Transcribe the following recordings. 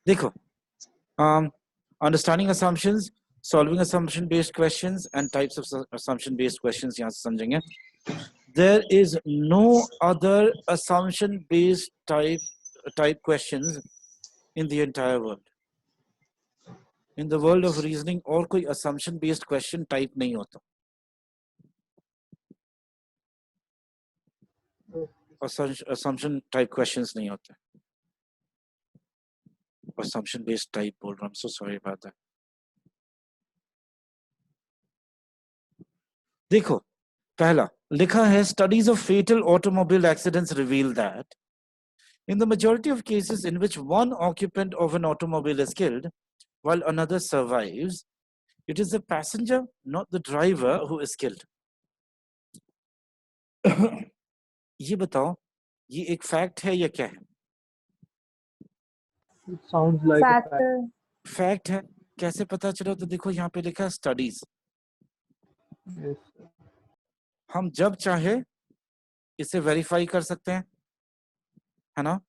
देखो, understanding assumptions, solving assumption based questions and types of assumption based questions यहाँ से समझेंगे. There is no other assumption based type questions in the entire world. In the world of reasoning और कोई assumption based question type नहीं होता. Assumption type questions नहीं होते. Assumption based type बोल रहा हूँ. I'm so sorry about that. देखो, पहला लिखा है, studies of fatal automobile accidents reveal that in the majority of cases in which one occupant of an automobile is killed while another survives, it is the passenger, not the driver, who is killed. ये बताओ, ये एक fact है या क्या है? It sounds like a fact. Fact है. कैसे पता चला? तो देखो यहाँ पे लिखा है स्टडीज. Yes. हम जब चाहे इसे वेरीफाई कर सकते हैं, है ना?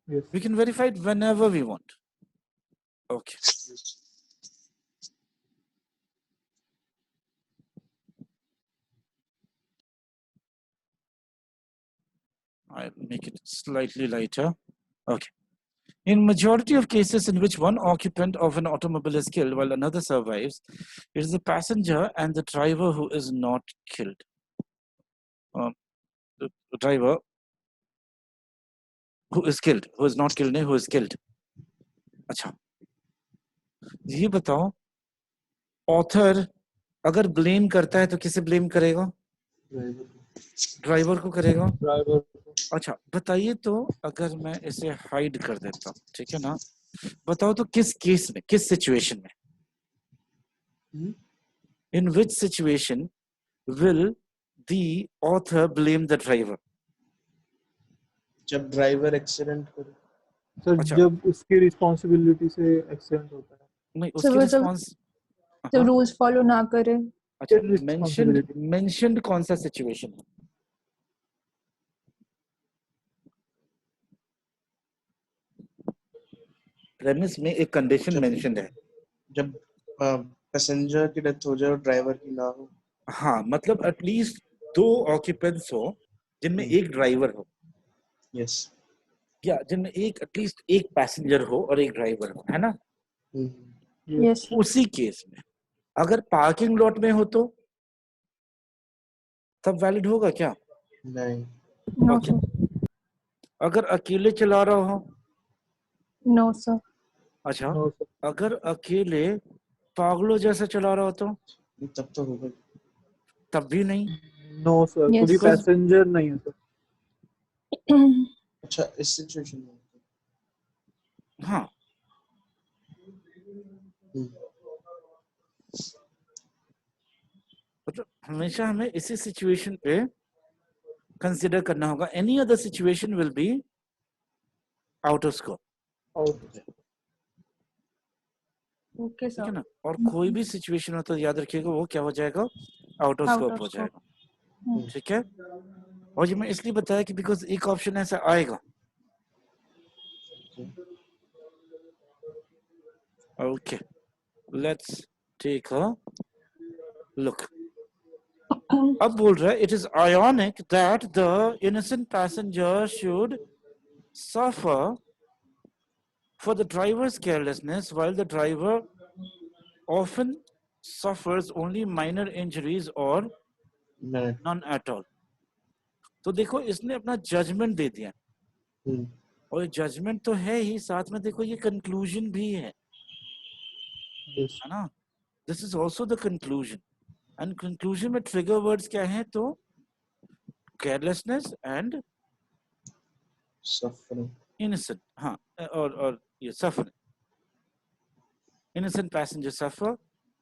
Yes. We can verify it whenever we want. Okay. I'll make it slightly lighter. Okay. In majority of cases in which one occupant of an automobile is killed while another survives, it is the passenger and the driver who is not killed. The driver who is killed, who is not killed, who is killed. अच्छा, ये बताओ, author अगर blame करता है तो किसे blame करेगा? Driver को करेगा. Driver. अच्छा, बताइए तो, अगर मैं इसे हाइड कर देता हूँ, ठीक है ना? बताओ तो किस केस में, किस सिचुएशन में, in which situation will the author blame the driver? जब ड्राइवर एक्सीडेंट करे. सर अच्छा. जब उसकी रिस्पांसिबिलिटी से एक्सीडेंट होता है. नहीं, उसकी रिस्पांस जब रूल्स फॉलो ना करे. अच्छा, responsibility. मेंशनड कौन सा सिचुएशन है? प्रेमिस में एक कंडीशन मेंशनड है. जब पैसेंजर की डेथ हो जाए और ड्राइवर की ना हो. हाँ, मतलब एटलीस्ट 2 ऑक्यूपेंट्स हो जिनमें एक ड्राइवर हो. यस. या जिनमें एटलीस्ट एक पैसेंजर हो और एक ड्राइवर हो, है ना? यस. उसी केस में अगर पार्किंग लॉट में हो तो तब वैलिड होगा क्या? नहीं. No Okay. सर. अगर अकेले चला रहा हो? No sir. अच्छा. No, sir. अगर अकेले पागलों जैसा चला रहा हो तो तब तो होगा. तब भी नहीं. No, sir. Yes. कोई पैसेंजर नहीं है सर. अच्छा, इस सिचुएशन में. हाँ. मतलब हमेशा हमें इसी सिचुएशन पे कंसिडर करना होगा. Any other situation will be out of scope. Okay ठीक है सर. ना? और कोई भी सिचुएशन हो तो याद रखिएगा वो क्या हो जाएगा? आउट ऑफ स्कोप हो जाएगा. ठीक है? और ये मैं इसलिए बताया कि बिकॉज एक ऑप्शन ऐसा आएगा. Okay, let's take a look. अब बोल रहा है, it is ironic that the innocent passenger should suffer for the driver's carelessness while the driver often suffers only minor injuries or none at all. तो देखो, इसने अपना जजमेंट दे दिया. और जजमेंट तो है ही, साथ में देखो ये कंक्लूजन भी है. Yes. है ना? This is also the conclusion. And conclusion में trigger words क्या हैं? तो carelessness and suffering. innocent. हाँ, और ये suffering. Innocent passenger suffer,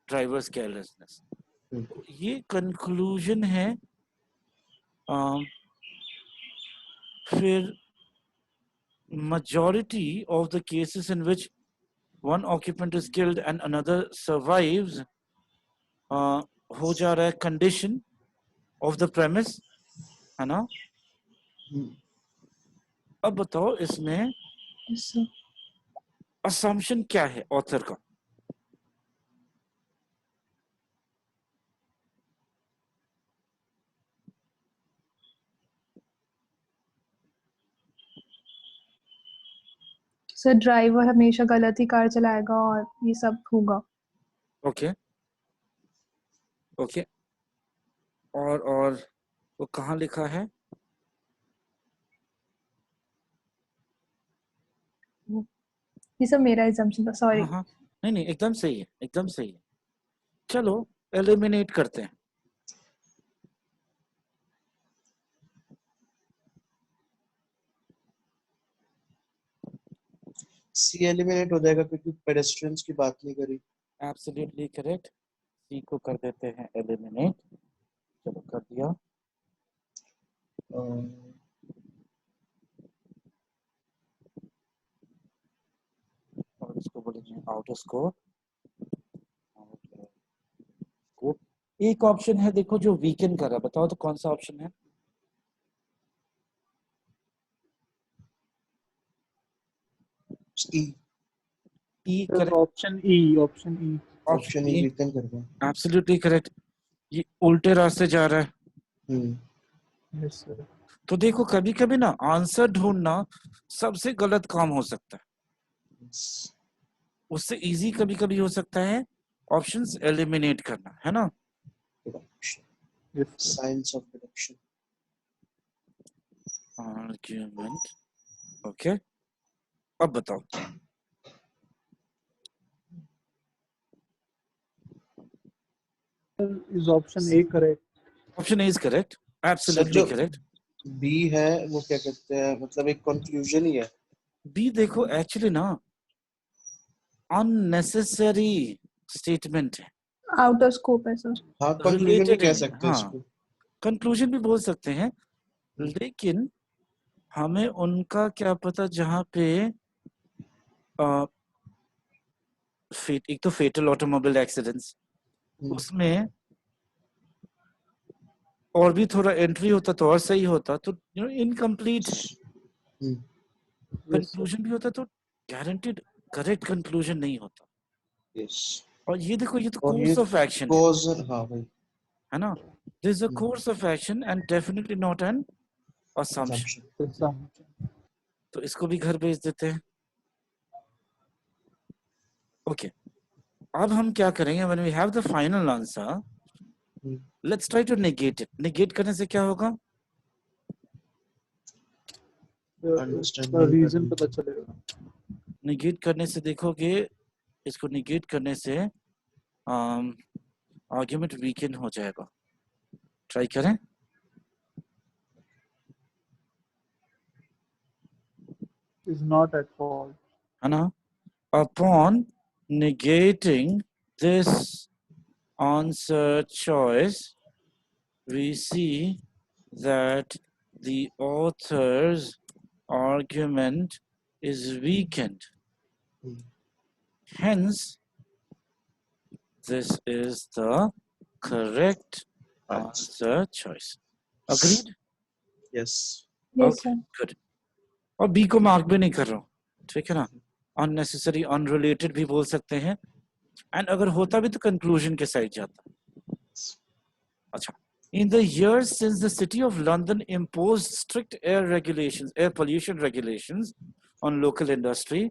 driver's carelessness. ये conclusion है. फिर majority of the cases in which one occupant is killed and another survives हो जा रहा है condition of the premise, है ना? अब बताओ इसमें assumption क्या है ऑथर का? सर ड्राइवर हमेशा गलत ही कार चलाएगा और ये सब होगा। ओके ओके, और वो कहाँ लिखा है? ये सब मेरा assumption था, सॉरी। हाँ हाँ, नहीं नहीं, एकदम सही है, एकदम सही है। चलो एलिमिनेट करते हैं। सी एलिमिनेट हो जाएगा क्योंकि पेडेस्ट्रियंस की बात नहीं करी। एब्सोल्युटली करेक्ट, सी को कर देते हैं एलिमिनेट। चलो कर दिया। और इसको बोलेंगे आउटर स्कोप। स्कोप एक ऑप्शन है देखो जो वीकेंड कर रहा है, बताओ तो कौन सा ऑप्शन है? E E sir correct, option E, option E. Option E weekend कर रहा एब्सोल्युटली करेक्ट। ये उल्टे रास्ते जा रहा है। है। Yes sir. तो देखो कभी कभी ना आंसर ढूंढना सबसे गलत काम हो सकता है, उससे इजी कभी कभी हो सकता है ऑप्शंस एलिमिनेट करना, है ना? Yes sir. Science of deduction. Argument, okay, अब बताओ। Is option A correct? Option is correct, sir absolutely जो करेक्ट। बी है वो क्या कहते हैं, मतलब एक कंक्लूजन ही है। बी देखो एक्चुअली ना अननेसेसरी स्टेटमेंट है, आउट ऑफ स्कोप है सर। हाँ कंक्लूजन भी रिलेटेड कह नहीं है। सकते हैं हाँ, इसको। कंक्लूजन भी बोल सकते हैं, लेकिन हमें उनका क्या पता जहाँ पे एक तो फेटल ऑटोमोबाइल एक्सीडेंट्स, उसमें और भी थोड़ा एंट्री होता तो और सही होता, तो इनकम्प्लीट है। हम्म, यस सर। कंक्लूजन भी होता तो गारंटेड करेक्ट कंक्लूजन नहीं होता। यस। और ये देखो ये तो और ये कोर्स ऑफ एक्शन कॉज, हाँ भाई, है ना? This is a course of action and definitely not an assumption। assumption। तो इसको भी घर भेज देते हैं। ओके, अब हम क्या करेंगे, when we have the final answer let's try to negate it. Negate करने से क्या होगा? अंडरस्टैंडिंग रीजन पता चलेगा। नेगेट करने से देखोगे, इसको नेगेट करने से आर्ग्यूमेंट वीकन हो जाएगा। ट्राई करें। Is not at fault. है ना? Upon negating this answer choice, we see that the author's argument is weakened. Hence, this is the correct answer choice. Agreed? Yes. Yes Okay, sir. good. और B को mark भी नहीं कर रहा हूँ, ठीक है ना? Unnecessary, unrelated भी बोल सकते हैं, एंड अगर होता भी तो कंक्लूजन के साइड जाता। अच्छा, in the years since the city of London imposed strict air pollution regulations on local industry,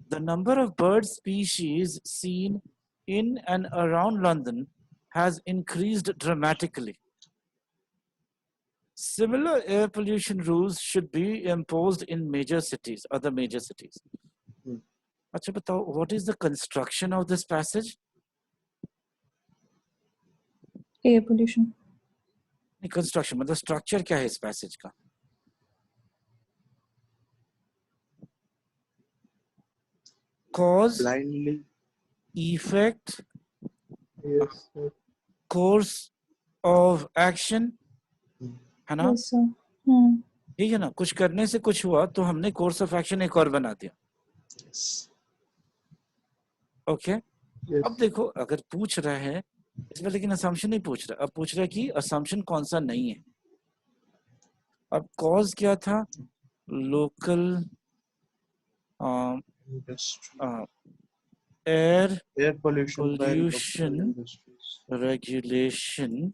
the number of bird species seen in and around London has increased dramatically. Similar air pollution rules should be imposed in major cities, other major cities. अच्छा बताओ, what is the construction of this passage? Air pollution. Construction मतलब structure क्या है इस passage का? Cause, blindly, effect, yes sir. Course of action, है ना? Yes sir. ठीक है ना? कुछ करने से कुछ हुआ तो हमने कोर्स ऑफ एक्शन एक और बना दिया। ओके, अब देखो अगर पूछ रहा है इसमें, लेकिन असम्पशन नहीं पूछ रहा, अब पूछ रहा है कि असम्पशन कौन सा नहीं है। अब कॉज क्या था? Local Industry. Air Air pollution by pollution local industries. regulation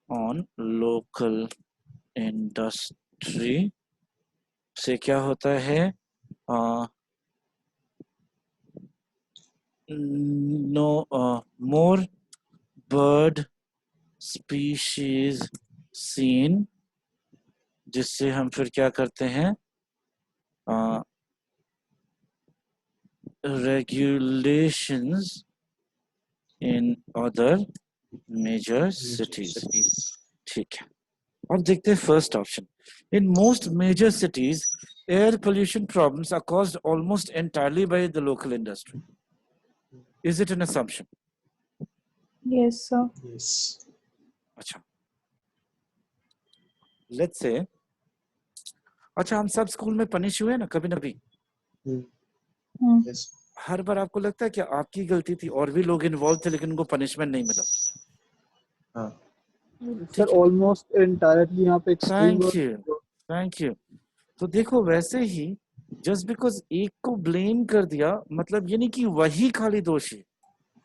on local industry से क्या होता है? No, more bird species seen, जिससे हम फिर क्या करते हैं? Regulations in other major cities. ठीक है, अब देखते हैं first option. In most major cities, air pollution problems are caused almost entirely by the local industry. Is it an assumption? Yes, sir. Yes. अच्छा, let's say, अच्छा, हम सब school में पनिश हुए ना कभी ना भी. Hmm. Yes. हर बार आपको लगता है कि आपकी गलती थी और भी लोग इन्वॉल्व थे लेकिन उनको पनिशमेंट नहीं मिला. हाँ. सर ऑलमोस्ट एंटायरली यहाँ पे एक्सट्रीम थैंक यू. तो देखो, वैसे ही जस्ट बिकॉज एक को ब्लेम कर दिया मतलब ये नहीं कि वही खाली दोषी.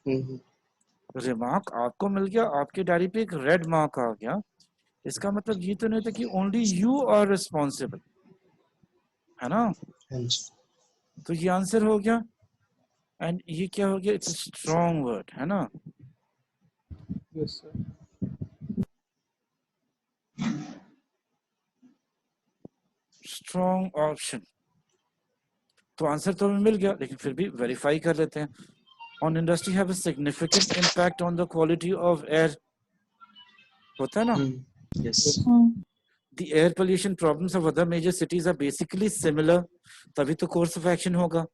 रिमार्क आपको मिल गया, आपकी डायरी पे एक रेड मार्क आ गया, इसका मतलब ये तो नहीं था कि ओनली यू आर रिस्पॉन्सिबल, है ना? तो ये आंसर हो गया. एंड ये क्या हो गया? इट्स अ स्ट्रॉन्ग वर्ड, है ना? Yes sir. Strong option. तो आंसर तो हमें मिल गया, लेकिन फिर भी वेरीफाई कर लेते हैं. On industry have a significant impact on the quality of air. होता है ना? Yes. Hmm. The air pollution problems of other major cities are basically similar. तभी तो कोर्स ऑफ एक्शन होगा.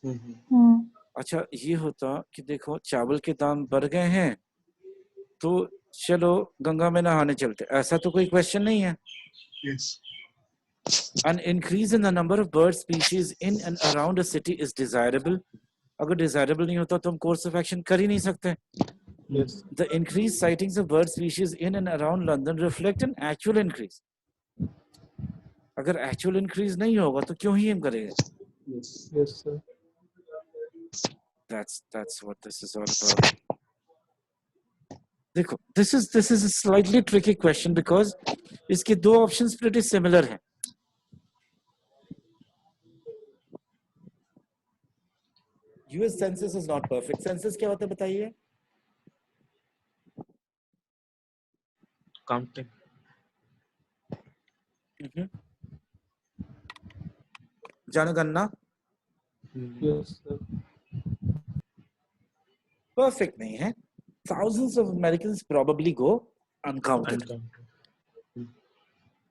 Hmm. अच्छा, ये होता कि देखो चावल के दाम बढ़ गए हैं तो चलो गंगा में नहाने चलते, ऐसा तो कोई क्वेश्चन नहीं है. Yes. An increase in the number of bird species in and around a city is desirable. अगर desirable नहीं होता तो हम कोर्स ऑफ एक्शन कर ही नहीं सकते. Yes. The increased sightings of bird species in and around London reflect an actual increase. अगर actual increase नहीं होगा तो क्यों ही हम करेंगे? Yes. Yes sir. That's what this is all about. देखो, this is a slightly tricky question because इसके दो options pretty similar हैं. US census is not perfect. Census क्या होता है बताइए? Counting. जनगणना. Yes sir. Perfect नहीं है. Thousands of Americans probably go uncounted.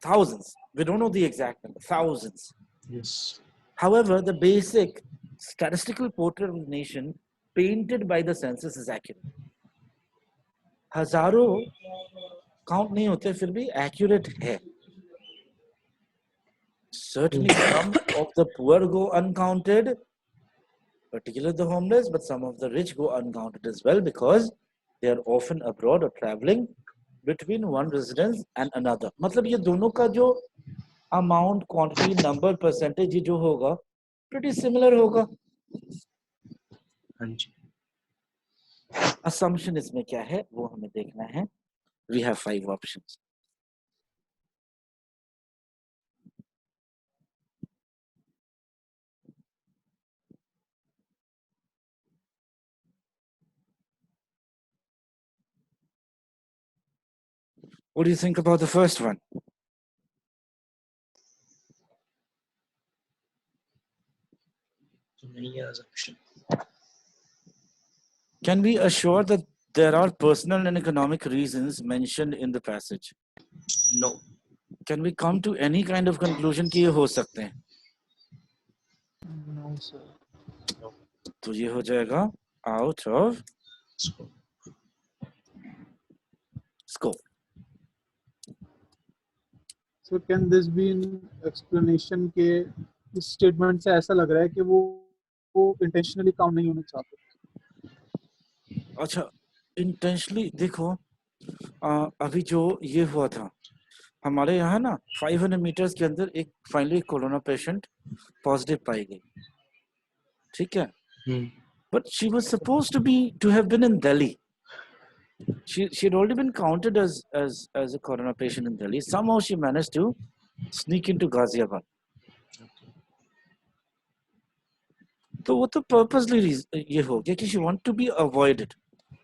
Thousands. We don't know the exact number. Thousands. Yes. However, the basic statistical portrait of the nation painted by the census is accurate. हजारों count नहीं होते फिर भी accurate है. Certainly some of the poor go uncounted, particularly the homeless, but some of the rich go uncounted as well because they are often abroad or traveling between one residence and another. मतलब ये दोनों का जो amount, quantity, number, percentage ये जो होगा pretty similar होगा. हाँ जी. Assumption इसमें क्या है वो हमें देखना है. We have 5 options. What do you think about the first one? तो नहीं है assumption. Can we assure that there are personal and economic reasons mentioned in the passage? No. Can we come to any kind of conclusion कि ये हो सकते हैं? No sir. तो ये हो जाएगा out of scope. Sir can this be in explanation के इस स्टेटमेंट से ऐसा लग रहा है कि वो इंटेंशनली काम नहीं होना चाहते. अच्छा, intentionally देखो, अभी जो ये हुआ था हमारे यहाँ ना 500 मीटर्स के अंदर एक फाइनली कोरोना पेशेंट पॉजिटिव पाई गई. ठीक है, Hmm. but she was supposed to have been in Delhi. She had already been counted as a corona patient in Delhi. Somehow she managed to sneak into Ghaziabad. तो वो तो purposely ये हो गया कि she wanted to be avoided.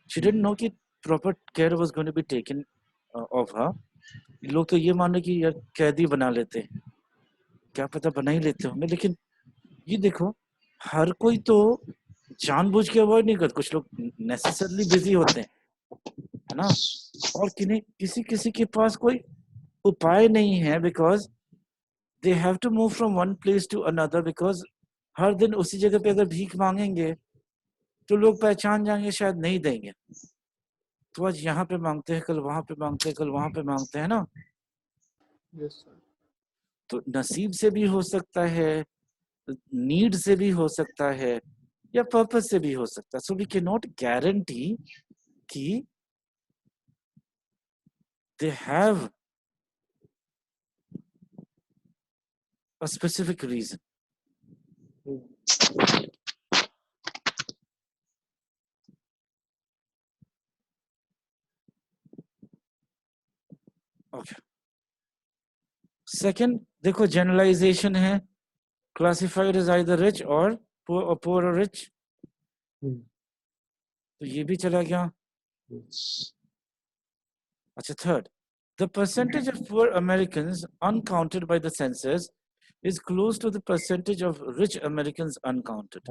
She didn't know कि proper care was going to be taken of her. लोग तो ये मान रहे कि यार कैदी बना लेते, क्या पता बना ही लेते होंगे, लेकिन ये देखो हर कोई तो जानबूझ के अवॉइड नहीं करता, कुछ लोग नेसेसरली बिजी होते हैं, है ना, और किसी किसी के पास कोई उपाय नहीं है because they have to move from one place to another, because हर दिन उसी जगह पे अगर भीख मांगेंगे तो लोग पहचान जाएंगे, शायद नहीं देंगे, तो आज यहाँ पे मांगते हैं, कल वहां पे मांगते हैं, कल वहां पे मांगते हैं ना, Yes, sir. तो नसीब से भी हो सकता है, नीड से भी हो सकता है, या पर्पस से भी हो सकता है. So we can not guarantee कि they have a specific reason. Okay, second देखो जनरलाइजेशन है, classified as either rich or poor or rich, तो ये भी चला गया. अच्छा, third, the percentage of poor Americans uncounted by the census is close to the percentage of rich Americans uncounted.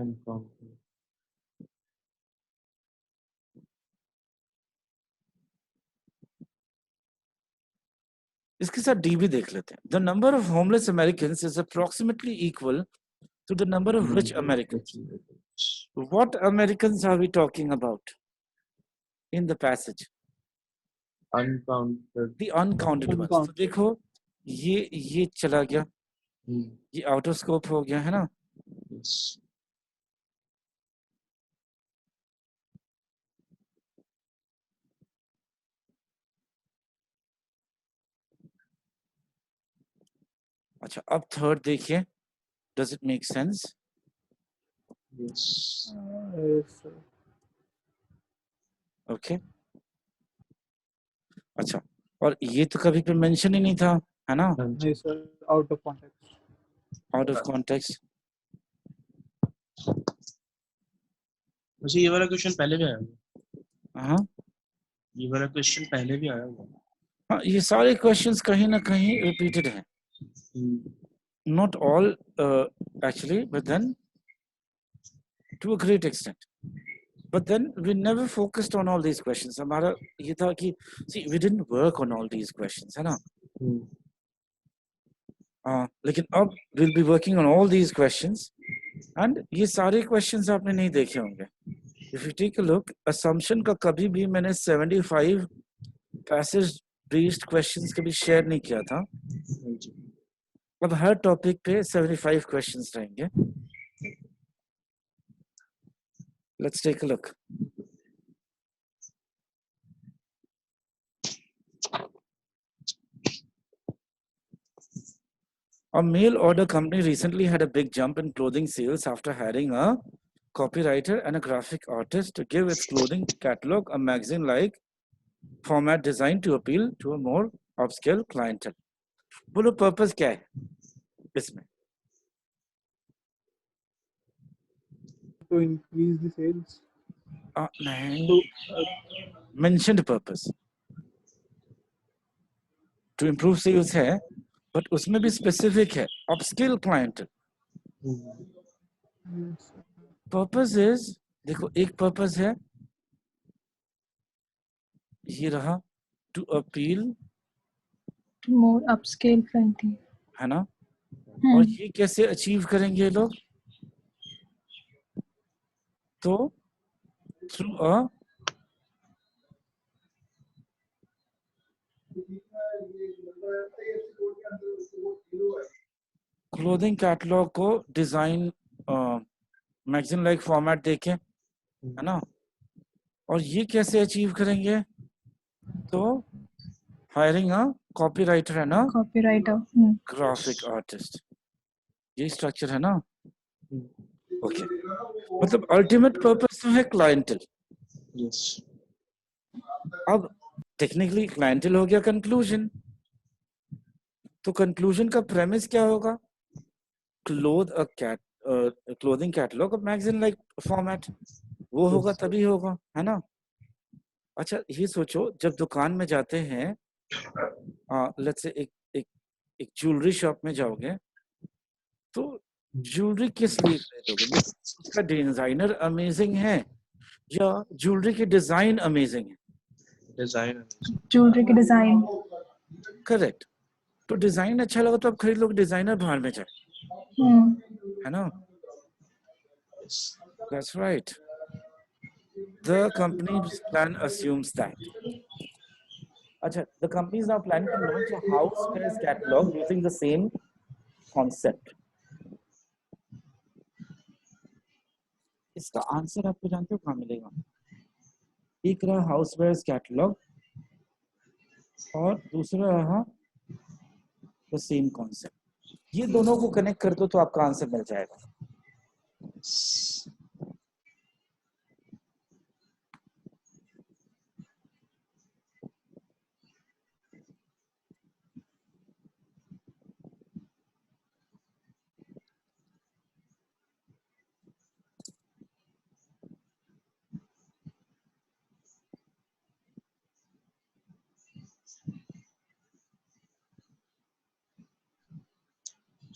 इसके साथ डी भी देख लेते हैं. The number of homeless Americans is approximately equal to the number of rich Americans. What Americans are we talking about in the passage? Uncounted. The uncounted ones. तो देखो ये चला गया, ये आउट ऑफ स्कोप हो गया, है ना. Yes. अच्छा, अब थर्ड देखिए, does it make sense? Yes. Yes, sir. Okay, अच्छा, और ये तो कभी पे मेंशन ही नहीं था, है ना, नहीं sir, out of context. Out of context. वैसे ये वाला क्वेश्चन पहले भी आया हुआ, हाँ ये वाला क्वेश्चन पहले भी आया हुआ. हाँ, ये सारे क्वेश्चंस कहीं ना कहीं रिपीटेड हैं, not all actually, but then to a great extent. But then we never focused on all these questions. हमारा ये था कि see we didn't work on all these questions, है ना. लेकिन अब we'll be working on all these questions, and ये सारे questions आपने नहीं देखे होंगे. If you take a look, assumption का कभी भी मैंने 75 passage based questions कभी share नहीं किया था. अब हर टॉपिक पे 75 क्वेश्चंस रहेंगे. Let's take a look. A mail order company recently had a big jump in clothing sales after hiring a copywriter and a graphic artist to give its clothing catalog a magazine-like format designed to appeal to a more upscale clientele. बोलो purpose क्या है इसमें? To increase the sales. नहीं, mentioned purpose to improve sales है, but उसमें भी specific है, upscale clientele. Yes, sir. Purpose is, देखो एक purpose है, ये रहा, to appeal, more upscale friendly. है ना. और ये कैसे अचीव करेंगे ये लोग? तो थ्रू अ क्लोथिंग कैटलॉग को डिजाइन मैगजीन लाइक फॉर्मेट देके, है ना. और ये कैसे अचीव करेंगे? तो हायरिंग अ कॉपीराइटर है ना, Copywriter. ग्राफिक आर्टिस्ट, ये स्ट्रक्चर है ना. ओके मतलब अल्टीमेट पर्पस तो है क्लाइंटल। Yes. अब टेक्निकली क्लाइंटल हो गया कंक्लूजन, तो कंक्लूजन का प्रेमिस क्या होगा? Cloth a cat clothing catalogue of magazine like format, वो होगा Yes. तभी होगा, है ना? अच्छा ये सोचो, जब दुकान में जाते हैं, लेट्स से एक एक एक ज्वेलरी शॉप में जाओगे, तो ज्वेलरी किस लिए खरीदोगे? बिकॉज उसका डिजाइनर अमेजिंग है या ज्वेलरी की डिजाइन अमेजिंग है? Design. ज्वेलरी की डिजाइन। करेक्ट। तो डिजाइन अच्छा लगा तो आप खरीद लो, डिजाइनर बाहर में जाए, है ना? Yes. That's right. The company's plan assumes that. अच्छा, the company is now planning to launch a housewares catalog using the same concept. इसका आंसर आपको जानते हो कहाँ मिलेगा? एक रहा हाउसवेयर्स कैटलॉग और दूसरा रहा द सेम कॉन्सेप्ट। ये दोनों को कनेक्ट कर दो तो आपका आंसर मिल जाएगा।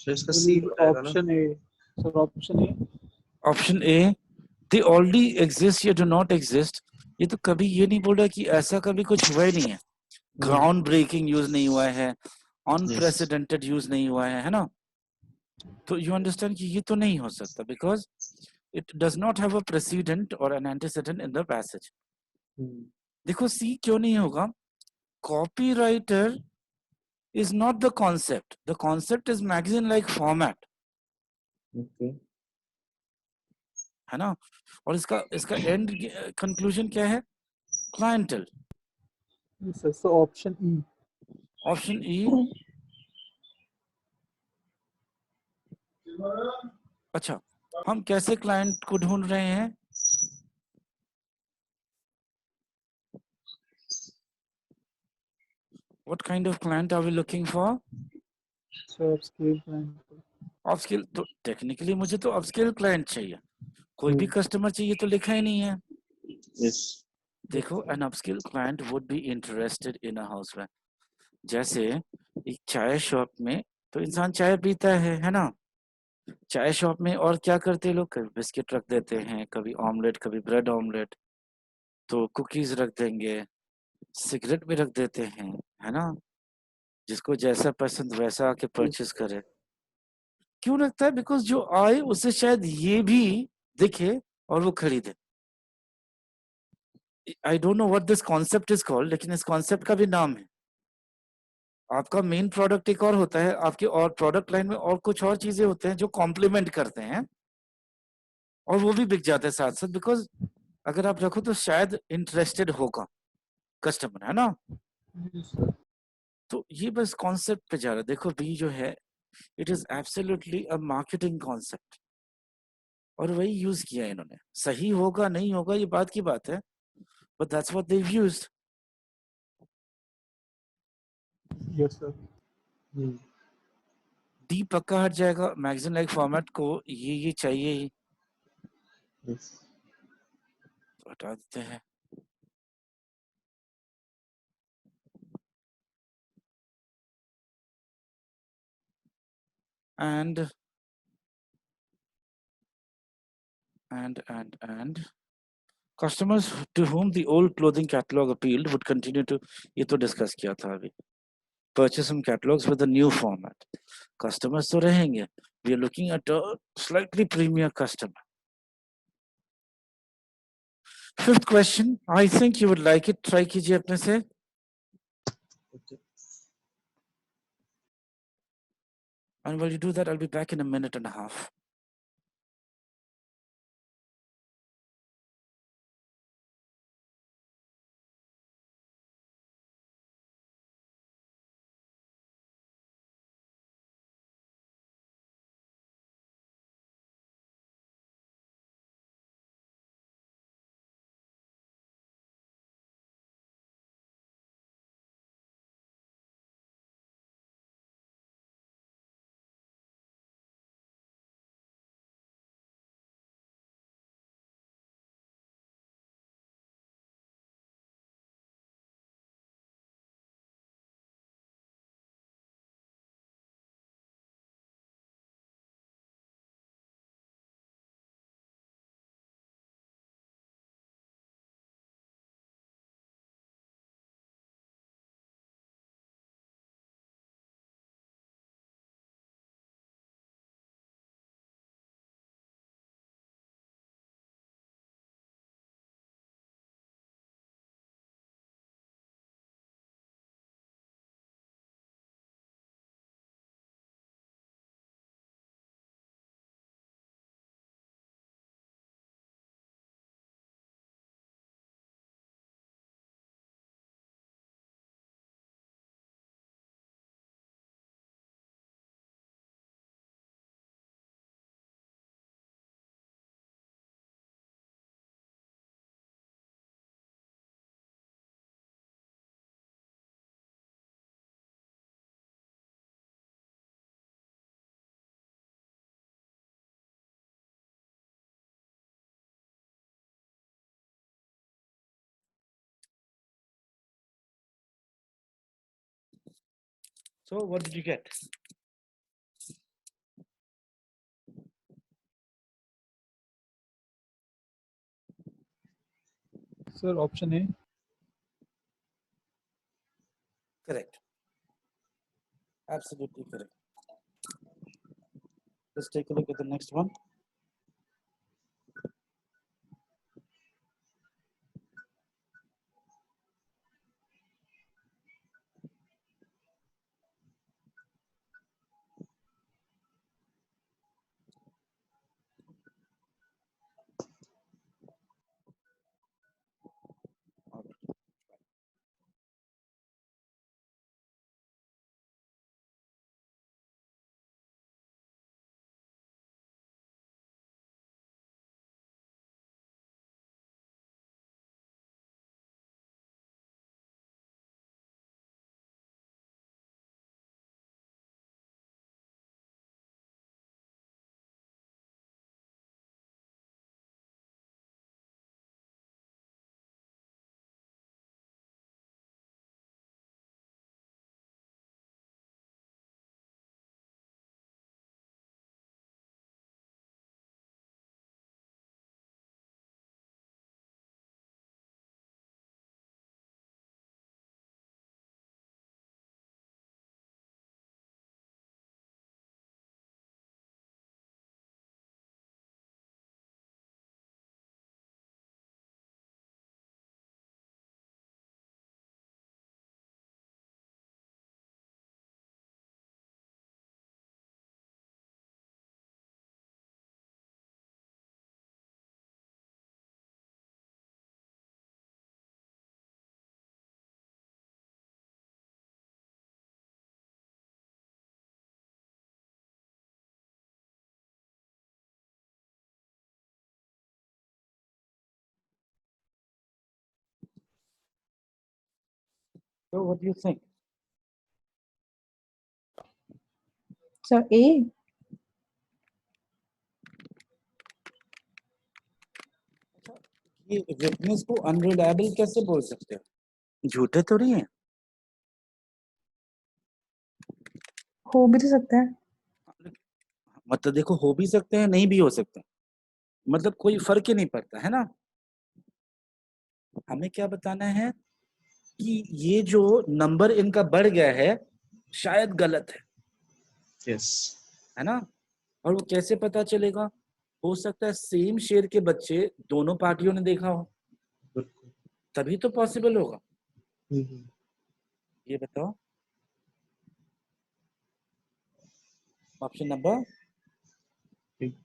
So इसका C हो जाएगा ना? Option A. Sir, option A. Option A, they already exist या डू नॉट एग्जिस्ट, ये तो कभी ये नहीं बोल रहा कि ऐसा कभी कुछ हुआ ही नहीं है, ग्राउंड ब्रेकिंग यूज नहीं हुआ है, अनप्रेसिडेंटेड यूज नहीं हुआ है ना? तो यू अंडरस्टैंड कि ये तो नहीं हो सकता, because it does not have a president और एन एंटीसेडेंट इन द पैसेज। देखो सी क्यों नहीं होगा? Copywriter is not the concept, the concept is magazine like format, Okay. है ना? और इसका इसका एंड कंक्लूजन क्या है? Clientele. Yes, sir. So option E. Option E. अच्छा, हम कैसे क्लाइंट को ढूंढ रहे हैं? What kind of client are we looking for? So upscale client. Upskill, तो टेक्निकली मुझे तो अपस्किल क्लाइंट चाहिए, कोई भी कस्टमर चाहिए तो लिखा ही नहीं है। Yes. देखो, an upskill client would be interested in a houseware. जैसे एक चाय शॉप में तो इंसान चाय पीता है ना? चाय शॉप में और क्या करते हैं लोग? कभी बिस्किट रख देते हैं, कभी ऑमलेट, कभी ब्रेड ऑमलेट, तो कुकीज रख देंगे, सिगरेट भी रख देते हैं, है ना? जिसको जैसा पसंद वैसा आके परचेस करे। क्यों रखता है? बिकॉज जो आए उसे शायद ये भी दिखे और वो खरीदे। I don't know what this concept is called, लेकिन इस कॉन्सेप्ट का भी नाम है। आपका मेन प्रोडक्ट एक और होता है, आपके और प्रोडक्ट लाइन में और कुछ और चीजें होते हैं जो कॉम्प्लीमेंट करते हैं, और वो भी बिक जाते हैं साथ साथ, बिकॉज अगर आप रखो तो शायद इंटरेस्टेड होगा कस्टमर, है ना? Yes, sir. तो ये बस कॉन्सेप्ट पे जा रहा है। देखो बी जो है, it is absolutely a marketing concept, और वही यूज किया है इन्होंने। सही होगा नहीं होगा ये बात की बात है, but that's what they've used. Yes, sir. D पक्का हट जाएगा, मैगजीन लाइक फॉर्मेट को ये चाहिए ही, Yes. तो हटा देते हैं। and customers to whom the old clothing catalog appealed would continue to, ये तो डिस्कस किया था अभी, purchase some catalogs with a new format. Customers तो रहेंगे, we are looking at a slightly premier customer. Fifth question, I think you would like it, try कीजिए अपने से। Okay. And while you do that, I'll be back in a minute and a half. So what did you get? Sir, option A. Correct. Absolutely correct. Let's take a look at the next one. So what do you think? So A. ये witness को unreliable कैसे बोल सकते हो? झूठे तो नहीं है। हो भी तो सकता है। मतलब देखो, हो भी सकते हैं, नहीं भी हो सकते हैं, मतलब कोई फर्क ही नहीं पड़ता है ना। हमें क्या बताना है कि ये जो नंबर इनका बढ़ गया है शायद गलत है, यस है ना। और वो कैसे पता चलेगा? हो सकता है सेम शेर के बच्चे दोनों पार्टियों ने देखा हो, बिल्कुल तभी तो पॉसिबल होगा। हम्म, ये बताओ, ऑप्शन नंबर ठीक।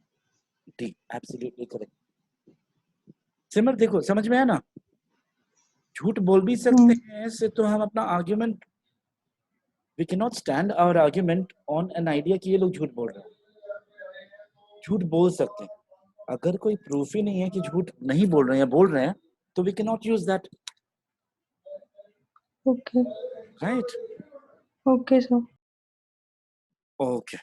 D absolutely correct. सिमर देखो, समझ में आया ना? झूठ बोल भी सकते हैं, इससे तो हम अपना argument, we can not stand our argument on an idea कि ये लोग झूठ बोल रहे हैं। झूठ बोल सकते हैं, अगर कोई प्रूफ ही नहीं है कि झूठ नहीं बोल रहे हैं या बोल रहे हैं, तो we can not use that, Okay. Right? Okay, sir. Okay.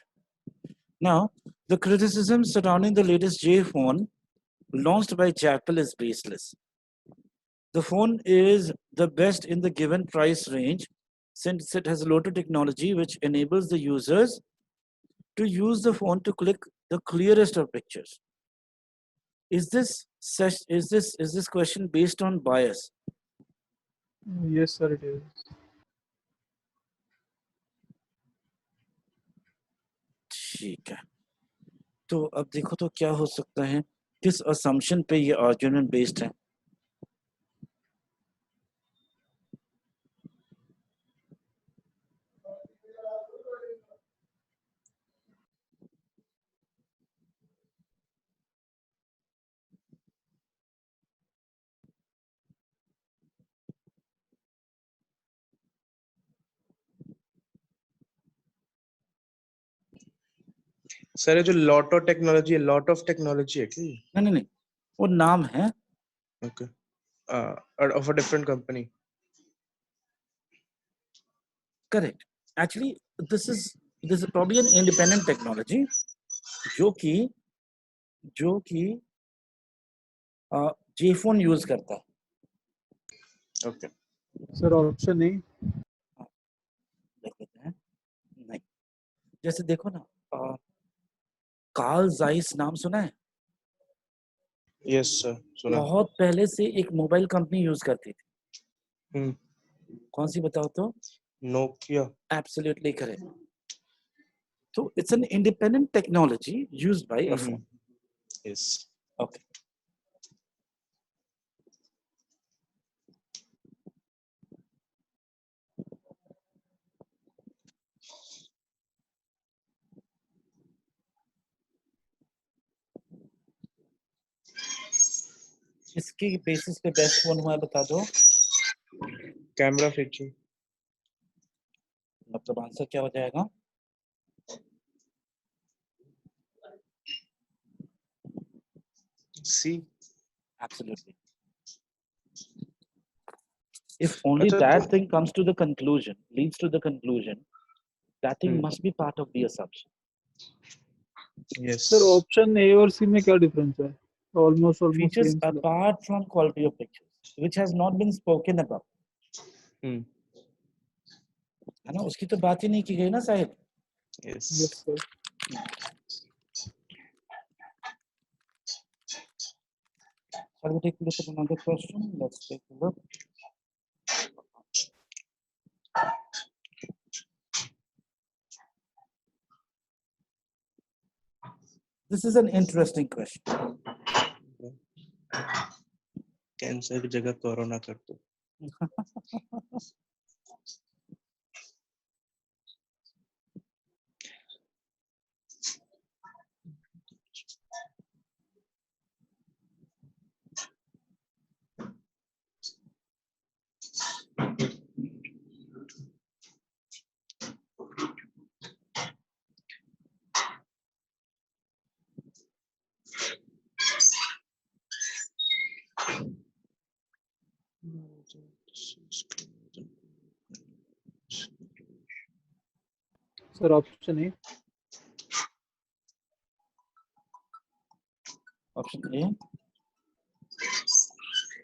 Now, the criticism surrounding the latest J phone launched by Apple is baseless. The phone is the best in the given price range since it has loaded technology which enables the users to use the phone to click the clearest of pictures. Is this question based on bias? Yes, sir, it is. ठीक है, तो अब देखो तो क्या हो सकता है, किस असम्पशन पे ये आर्गुमेंट बेस्ड है। सर ये जो लॉटो टेक्नोलॉजी है, लॉट ऑफ टेक्नोलॉजी है क्या? नहीं नहीं, वो नाम है। Okay of a different company. Correct. Actually this is probably N independent technology जो कि जे फोन यूज करता है। Okay Sir, option A. देख लेते हैं। जैसे देखो ना, कार्ल ज़ाइस नाम सुना है? यस सर, सुना। बहुत पहले से एक मोबाइल कंपनी यूज करती थी। हम्म, कौन सी बताओ तो? नोकिया। Absolutely correct. तो it's an independent technology used by a phone. Yes. Okay, इसके बेसिस पे बेस्ट फोन हुआ है बता दो। Camera feature. मतलब आंसर क्या हो जाएगा? सी। Absolutely. If only अच्छा that तो thing comes to the conclusion, leads to the conclusion, that thing must be part of the assumption. Yes sir option A और सी में क्या डिफरेंस है? ऑलमोस्ट Features सेम सा। apart from quality of pictures, which has not been spoken about. है ना, उसकी तो बात ही नहीं की गई ना Sahib. Yes. Yes sir. Shall we take a look at another question? Let's take a look. This is an interesting question. Cancer की जगह कोरोना कर दो। Sir option A. Option A?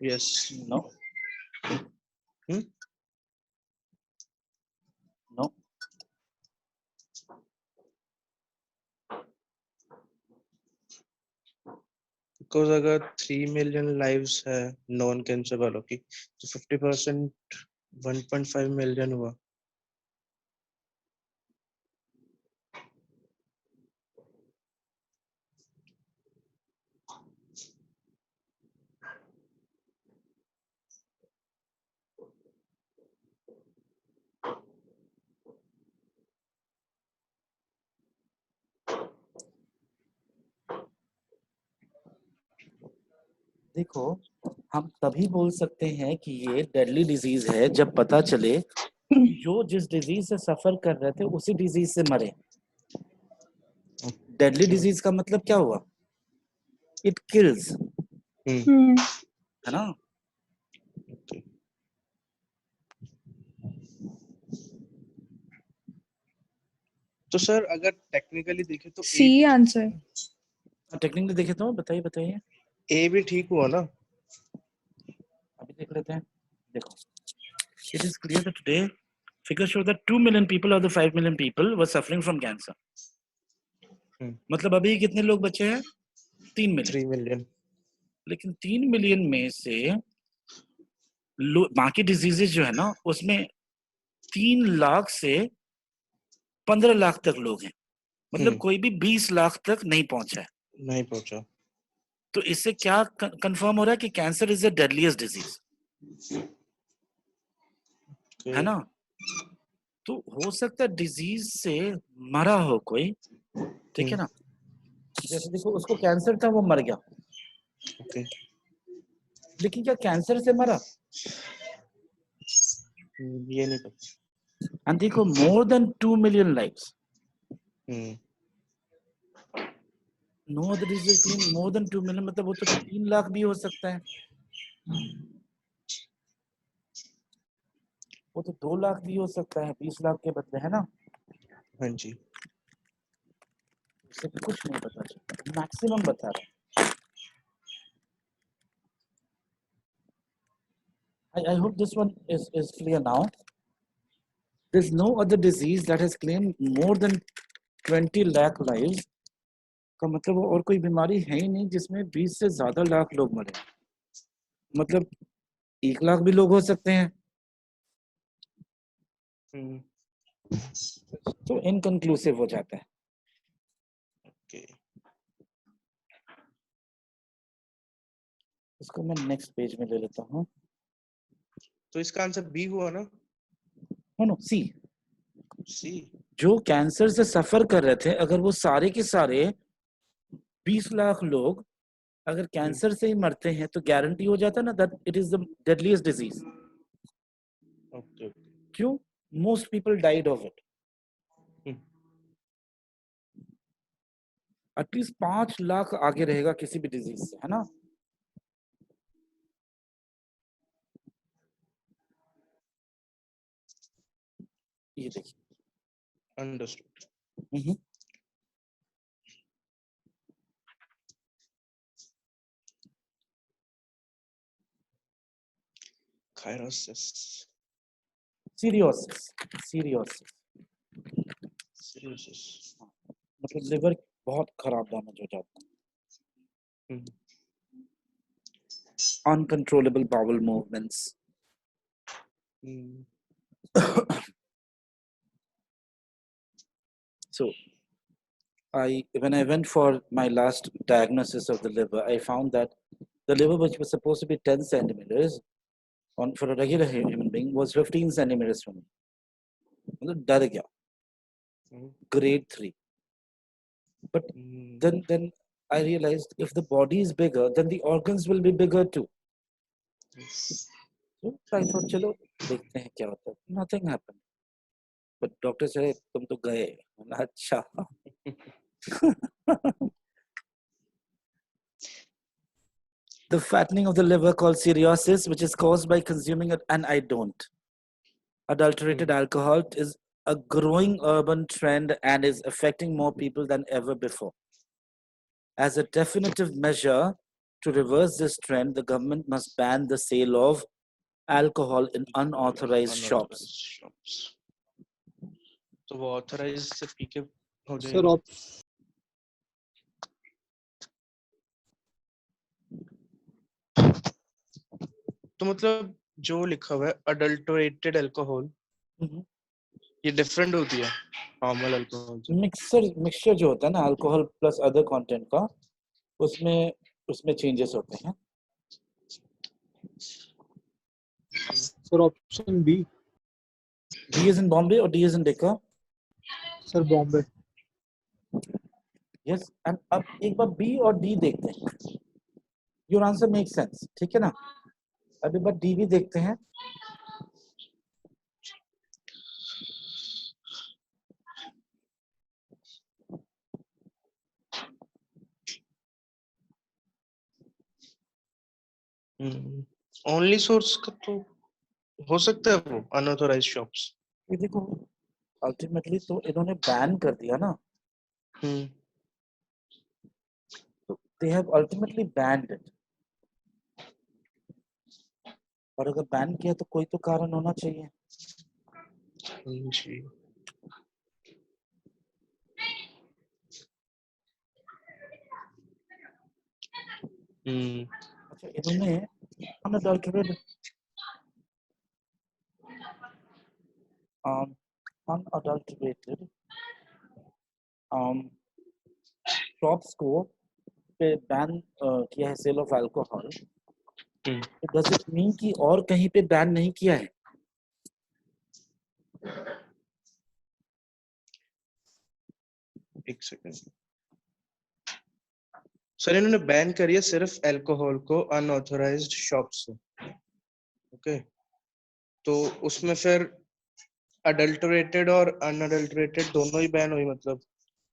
Yes. No. No. Because अगर 3 million lives है non cancer वालों की, तो 50% 1.5 million हुआ। देखो, हम तभी बोल सकते हैं कि ये डेडली डिजीज है जब पता चले जो जिस डिजीज से सफर कर रहे थे उसी डिजीज से मरे। डेडली डिजीज का मतलब क्या हुआ? इट किल्स, है ना? तो सर अगर टेक्निकली देखे तो सी आंसर। टेक्निकली देखे तो बताइए बताइए। ए भी ठीक हुआ ना? अभी देख लेते हैं। देखो, it is clear that today figures show that 2 million people of the 5 million people were suffering from cancer. मतलब अभी कितने लोग बचे हैं? 3 मिलियन। 3 मिलियन। लेकिन 3 मिलियन में से बाकी डिजीजेस जो है ना उसमें 3 लाख से 15 लाख तक लोग हैं। मतलब कोई भी 20 लाख तक नहीं पहुंचा है। नहीं पहुंचा। तो इससे क्या कंफर्म हो रहा है कि cancer is the deadliest disease, है ना? तो हो सकता है डिजीज से मरा हो कोई, ठीक है ना? जैसे देखो उसको कैंसर था, वो मर गया, ओके। लेकिन क्या कैंसर से मरा? ये नहीं पता। एंड देखो more than 2 million lives, no other disease claim more than 2 million, मतलब वो तो 3 लाख भी हो सकता है, वो तो 2 लाख भी हो सकता है 20 लाख के बदले, है ना? हाँ जी। उससे कुछ नहीं पता चलता, मैक्सिमम बता रहा हूँ। I hope this one is clear now. There's no other disease that has claimed more than 20 lakh lives का मतलब वो और कोई बीमारी है ही नहीं जिसमें 20 से ज्यादा लाख लोग मरे। मतलब 1 लाख भी लोग हो सकते हैं। तो इनकंक्लूसिव हो जाता है। ओके, इसको मैं नेक्स्ट पेज में ले लेता हूँ। तो इसका आंसर बी हुआ ना? नो सी, सी। जो कैंसर से सफर कर रहे थे, अगर वो सारे के सारे 20 लाख लोग अगर कैंसर से ही मरते हैं तो गारंटी हो जाता है ना that it is the deadliest disease. Okay, क्यों? Most people died of it. At least 5 lakh आगे रहेगा किसी भी डिजीज से, है ना? ये देखिए। अंडरस्टूड। Cirrhosis. सीरियोसिस। Cirrhosis. मतलब लिवर बहुत खराब डैमेज हो जाता है। Uncontrollable bowel movements. So when I went for my last diagnosis of the liver, I found that the liver, which was supposed to be 10 centimeters for a regular human being, was 15 centimeters for me. मतलब डर गया। Grade 3. But then I realized if the body is bigger, then the organs will be bigger too. So I thought, चलो देखते हैं क्या होता है। Nothing happened. But doctor said, तुम तो गए। अच्छा। The fattening of the liver called cirrhosis, which is caused by consuming it, and I don't. Adulterated alcohol is a growing urban trend and is affecting more people than ever before. As a definitive measure to reverse this trend, the government must ban the sale of alcohol in unauthorized shops. तो वो authorised से P के हो sir जाएगा। तो मतलब जो लिखा हुआ है अडल्टरेटेड अल्कोहल, ये डिफरेंट होती है नॉर्मल अल्कोहल से? मिक्सचर जो होता है ना अल्कोहल प्लस अदर कंटेंट का, उसमें चेंजेस होते हैं। Sir option B. D is in Bombay or D is in Decca? Sir Bombay. Yes, and अब एक बार B और D देखते हैं। Your answer makes sense, ठीक है ना? अब एक बार D भी देखते हैं। ओनली सोर्स का तो हो सकता है वो अनऑथराइज्ड शॉप्स। ये देखो, अल्टीमेटली तो इन्होंने बैन कर दिया ना, तो they have ultimately banned it. और अगर बैन किया तो कोई तो कारण होना चाहिए। जी। अच्छा, इन्होंने unadulterated शॉप्स को पे बैन किया है sale of alcohol. Does it mean कि और कहीं पे बैन नहीं किया है? एक सेकंड सर, इन्होंने बैन करी है सिर्फ अल्कोहल को अनऑथराइज्ड शॉप से। ओके, तो उसमें फिर अडल्टरेटेड और अनअडल्टरेटेड दोनों ही बैन हुई मतलब?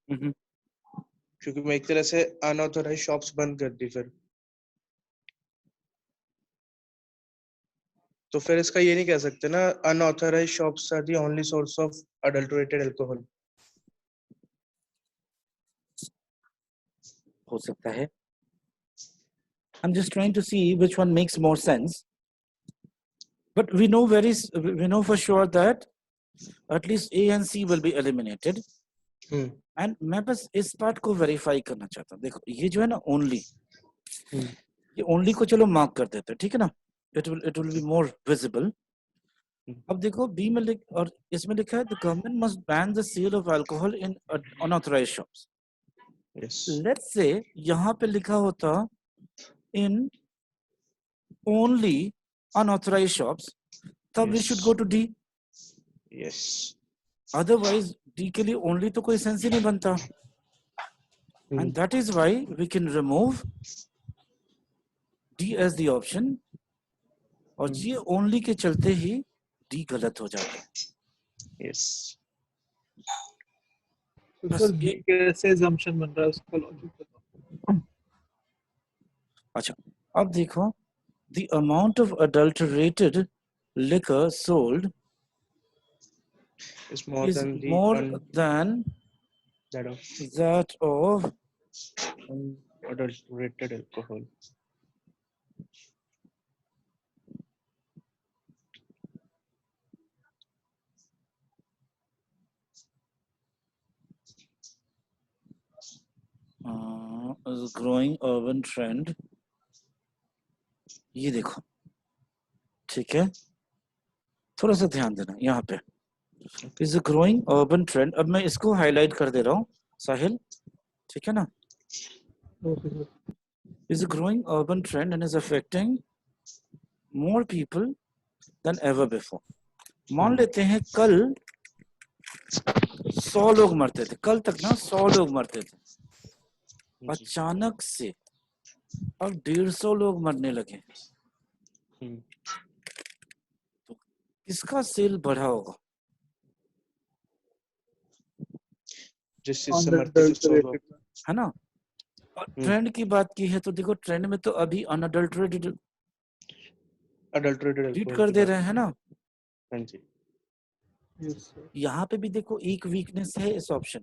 क्योंकि मैं एक तरह से अनऑथराइज्ड शॉप्स बंद कर दी तो फिर इसका ये नहीं कह सकते ना unauthorised shops are the only source of adulterated alcohol. हो सकता है। I'm just trying to see which one makes more sense. But we know for sure that at least A and C will be eliminated. And मैं बस इस part को verify करना चाहता हूँ। देखो ये जो है ना ओनली, ये ओनली को चलो मार्क कर देते हैं, ठीक है ना, it will be more visible. अब देखो बी में और इसमें लिखा है the government must ban the sale of alcohol in unauthorised shops. Yes let's say यहाँ पे लिखा होता इन ओनली अनऑथराइज्ड शॉप्स, तब we should go to D. Yes otherwise D के लिए ओनली तो कोई सेंस ही नहीं बनता, and that is why we can remove D as the option, और ये ओनली के चलते ही डी गलत हो जाता है। यस तो बस सर ये कैसे assumption बन रहा है उसका लॉजिक बताओ। अच्छा अब देखो the amount of adulterated liquor sold is more is than the more than that of that of unadulterated alcohol. is growing urban trend। ये देखो ठीक है, थोड़ा सा ध्यान देना यहाँ पे, is a growing urban trend। अब मैं इसको हाईलाइट कर दे रहा हूँ साहिल, ठीक है ना, okay sir. is a growing urban trend and is affecting more people than ever before। मान लेते हैं कल 100 लोग मरते थे, कल तक ना 100 लोग मरते थे, अचानक से अब 150 लोग मरने लगे, तो किसका सेल बढ़ा होगा? जिस चीज से मरते थे 100 लोग, Unadulterated। है ना। और ट्रेंड की बात की है तो देखो ट्रेंड में तो अभी अनअडल्टरेटेड अडल्टरेटेड ट्रीट कर दे रहे हैं ना। हाँ जी Yes, sir। यहाँ पे भी देखो एक वीकनेस है इस ऑप्शन,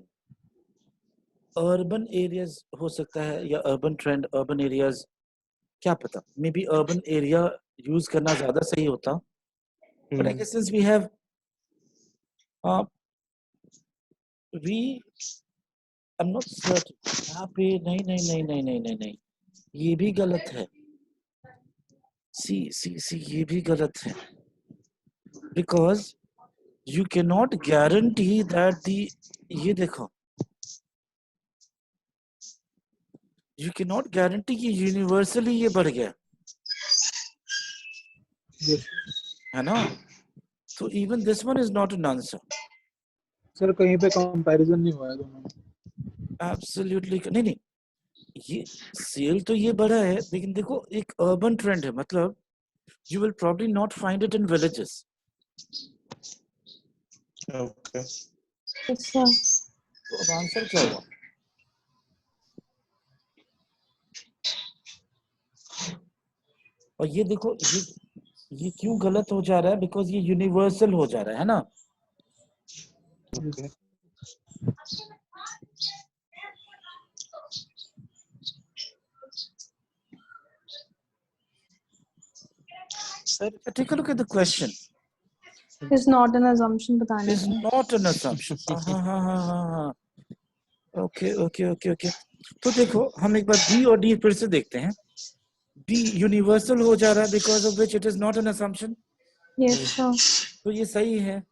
अर्बन एरियाज हो सकता है या अर्बन ट्रेंड, अर्बन एरियाज, क्या पता, maybe urban area use करना ज्यादा सही होता, but I guess since we have we I am not certain. यहाँ पे नहीं नहीं नहीं नहीं नहीं नहीं नहीं, ये भी गलत है, सी सी सी ये भी गलत है, because you can not guarantee that the, ये देखो यू कैन नॉट गारंटी कि यूनिवर्सली ये बढ़ गया, Yes। है ना, तो even this one is not an answer. Sir कहीं पे कंपैरिजन नहीं हुआ है दोनों में। एब्सोल्युटली नहीं नहीं, ये सेल तो ये बढ़ा है, लेकिन देखो एक अर्बन ट्रेंड है, मतलब you will probably not find it in villages. Okay अच्छा तो अब आंसर क्या हुआ? और ये देखो ये क्यों गलत हो जा रहा है, बिकॉज ये यूनिवर्सल हो जा रहा है ना। Okay Sir, take a look at the question. is not an assumption बताने Is से। not an assumption. Okay, okay, okay, okay. तो देखो हम एक बार B और D फिर से देखते हैं। B यूनिवर्सल हो जा रहा है because of which it is not an assumption. Yes sure। तो ये सही है।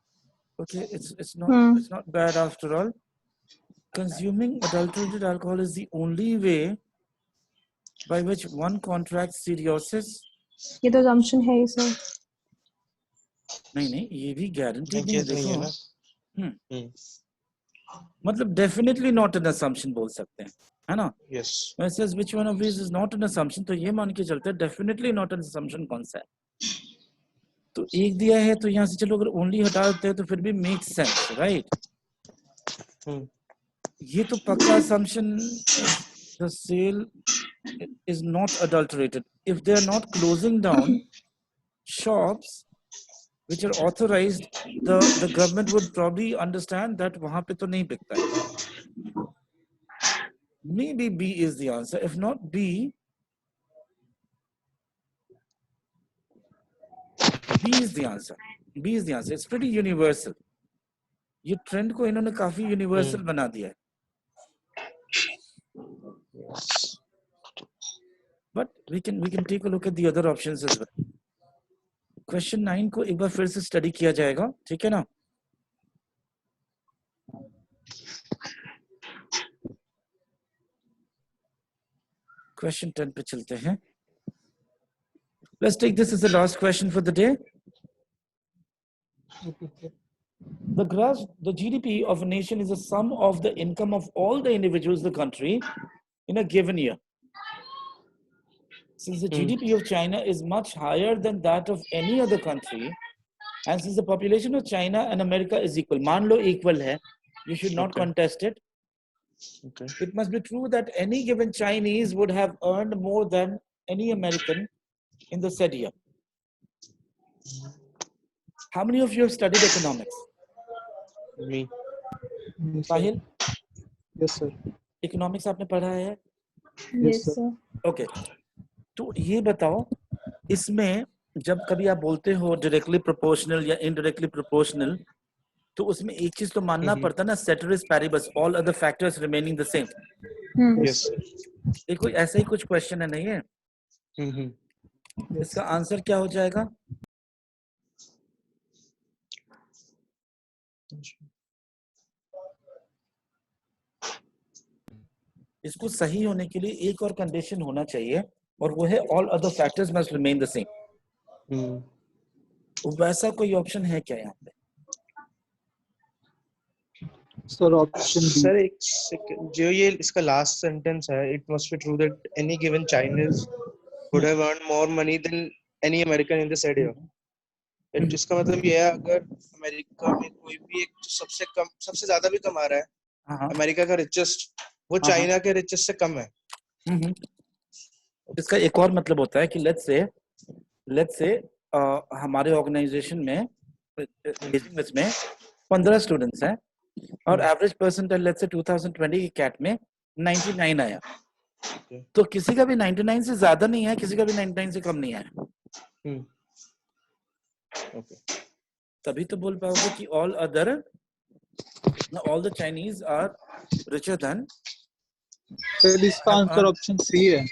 Okay, it's not bad after all. Consuming adulterated alcohol is the only way by which one contracts cirrhosis. ये तो assumption है ही सर। नहीं नहीं, ये भी गारंटी नहीं है, नहीं है देखो ना मतलब डेफिनेटली नॉट एन असम्पशन बोल सकते हैं, है ना। Yes Says which one of these is not an assumption, तो ये मान के चलते हैं डेफिनेटली नॉट एन assumption कौन सा है। तो एक दिया है तो यहाँ से चलो अगर ओनली हटा देते हैं तो फिर भी मेक सेंस, राइट। ये तो पक्का assumption the sale is not adulterated if they are not closing down shops which are authorized, the government would probably understand that वहां पे तो नहीं बिकता है। Maybe B is the answer. If not B, B is the answer. B is the answer. It's pretty universal. ये trend को इन्होंने काफी यूनिवर्सल बना दिया है. Yes. But we can take a look at the other options as well. Question 9 को एक बार फिर से स्टडी किया जाएगा, ठीक है ना? Question 10 पे चलते हैं. Let's take this as the last question for the day. The GDP of a nation is a sum of the income of all the individuals in the country in a given year. Since the GDP of China is much higher than that of any other country, and since the population of China and America is equal, मान लो equal है, you should not contest it. Okay. It must be true that any given Chinese would have earned more than any American in the said year. How many of you have studied economics? Me. Sahil, Yes, sir. economics आपने पढ़ा है? Yes, sir. sir. Okay. तो ये बताओ, इसमें जब कभी आप बोलते हो डायरेक्टली प्रोपोर्शनल या इनडायरेक्टली प्रोपोर्शनल, तो उसमें एक चीज तो मानना पड़ता है ना, ceteris paribus, all other factors remaining the same. Yes. ये कोई ऐसा ही कुछ क्वेश्चन है, नहीं है? इसका आंसर क्या हो जाएगा? इसको सही होने के लिए एक और कंडीशन होना चाहिए, और वो है all other factors must remain the same. वैसा कोई ऑप्शन है क्या यहाँ पे? Sir, option B. सर एक सेकंड, जो ये इसका लास्ट सेंटेंस है, it must be true that any given Chinese would have earned more money than any American in the said year. इसका मतलब ये है, अगर अमेरिका में कोई भी एक सबसे ज्यादा भी कमा रहा है, अमेरिका का रिचेस्ट, वो चाइना के रिचेस्ट से कम है. इसका एक और मतलब होता है कि let's say हमारे ऑर्गेनाइजेशन में बिजनेस में 15 स्टूडेंट्स हैं और एवरेज परसेंटाइल लेट्स से 2020 की कैट में 99 आया. तो किसी का भी 99 से ज्यादा नहीं है, किसी का भी 99 से कम नहीं आया. तभी तो बोल पाओगे कि all the Chinese are richer than. Sir, इसका आंसर ऑप्शन C है.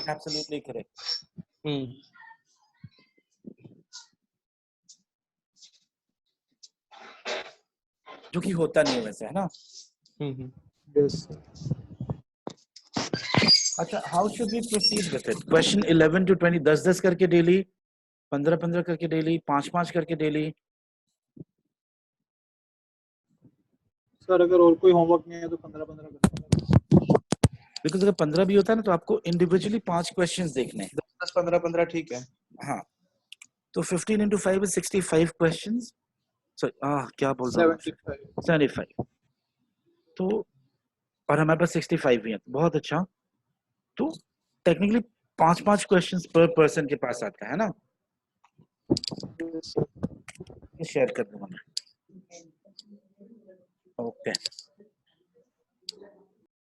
Absolutely correct. जो कि होता नहीं है वैसे, है ना? Yes, sir. अच्छा, how should we proceed with it? Question 11 to 20, 10-10 करके डेली, 15-15 करके डेली, 5-5 करके डेली. सर अगर और कोई होमवर्क नहीं है तो 15-15 करते. बिकॉज अगर 15 भी होता है ना तो आपको इंडिविजुअली 5 क्वेश्चंस देखने हैं. 10-15 ठीक है. हाँ, तो 15 into 5 is 65 questions. So क्या बोल रहा हूँ? 75. तो और हमारे पास 65 भी हैं, बहुत अच्छा. तो टेक्निकली 5-5 क्वेश्चंस पर पर्सन के पास आता है ना? शेयर कर दूंगा मैं. ओके.